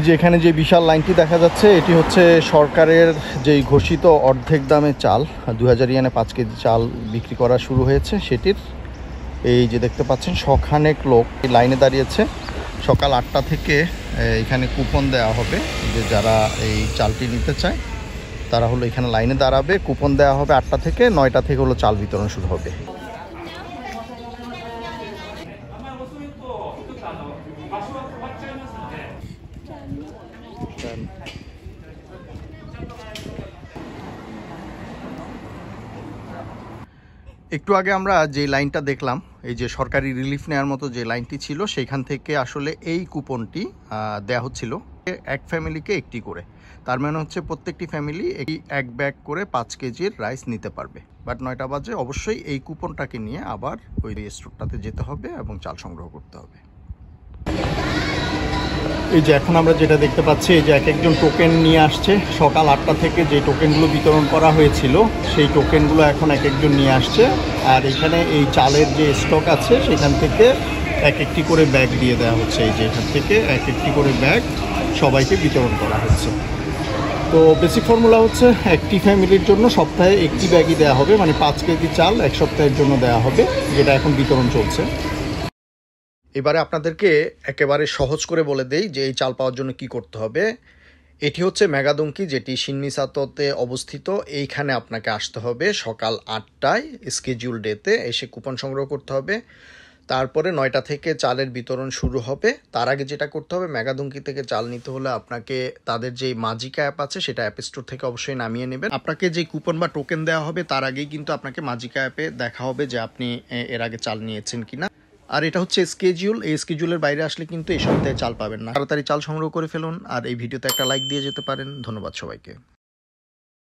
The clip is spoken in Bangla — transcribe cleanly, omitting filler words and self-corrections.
যে এখানে যে বিশাল লাইনটি দেখা যাচ্ছে এটি হচ্ছে সরকারের যেই ঘোষিত অর্ধেক দামে চাল 2000 ইয়ানে 5 কেজি চাল বিক্রি করা শুরু হয়েছে সেটির এই যে দেখতে পাচ্ছেন শখানেক লোক লাইনে দাঁড়িয়েছে। সকাল 8টা থেকে এখানে কুপন দেওয়া হবে, যে যারা এই চালটি নিতে চায় তারা হলো এখানে লাইনে দাঁড়াবে, কুপন দেওয়া হবে 8টা থেকে 9টা থেকে হলো চাল বিতরণ শুরু হবে। একটু আগে আমরা যে লাইনটা দেখলাম, এই যে সরকারি রিলিফ নেওয়ার মতো যে লাইনটি ছিল সেইখান থেকে আসলে এই কুপনটি দেয়া হচ্ছিল এক ফ্যামিলিকে একটি করে। তার মানে হচ্ছে প্রত্যেকটি ফ্যামিলি এক ব্যাগ করে 5 কেজির রাইস নিতে পারবে। বাট 9টা বাজে অবশ্যই এই কুপনটাকে নিয়ে আবার ওই স্টোরটাতে যেতে হবে এবং চাল সংগ্রহ করতে হবে। এই যে এখন আমরা যেটা দেখতে পাচ্ছি, এই যে এক একজন টোকেন নিয়ে আসছে। সকাল 8টা থেকে যে টোকেনগুলো বিতরণ করা হয়েছিল সেই টোকেনগুলো এখন এক একজন নিয়ে আসছে। আর এখানে এই চালের যে স্টক আছে সেখান থেকে এক একটি করে ব্যাগ দিয়ে দেওয়া হচ্ছে। এই যে এখান থেকে এক একটি করে ব্যাগ সবাইকে বিতরণ করা হচ্ছে। তো বেসিক ফর্মুলা হচ্ছে একটি ফ্যামিলির জন্য সপ্তাহে একটি ব্যাগই দেওয়া হবে, মানে 5 কেজি চাল এক সপ্তাহের জন্য দেওয়া হবে, যেটা এখন বিতরণ চলছে। এবারে আপনাদেরকে একেবারে সহজ করে বলে দেই যে এই চাল পাওয়ার জন্য কি করতে হবে। এটি হচ্ছে মেগাদুঙ্কি, যেটি সিন্নিসাতোতে অবস্থিত। এইখানে আপনাকে আসতে হবে সকাল 8টায় স্কেডিউল ডেতে, এসে কুপন সংগ্রহ করতে হবে। তারপরে 9টা থেকে চালের বিতরণ শুরু হবে। তার আগে যেটা করতে হবে, মেগাদুঙ্কি থেকে চাল নিতে হলে আপনাকে তাদের যে মাজিকা অ্যাপ আছে সেটা অ্যাপ স্টোর থেকে অবশ্যই নামিয়ে নেবেন। আপনাকে যে কুপন বা টোকেন দেওয়া হবে তার আগেই কিন্তু আপনাকে মাজিকা অ্যাপে দেখা হবে যে আপনি এর আগে চাল নিয়েছেন কিনা। আর এটা হচ্ছে স্কেডিউল, এই স্কেডিউলের বাইরে আসলে কিন্তু এই সপ্তাহে চাল পাবেন না। তাড়াতাড়ি চাল সংগ্রহ করে ফেলুন আর এই ভিডিওতে একটা লাইক দিয়ে যেতে পারেন। ধন্যবাদ সবাইকে।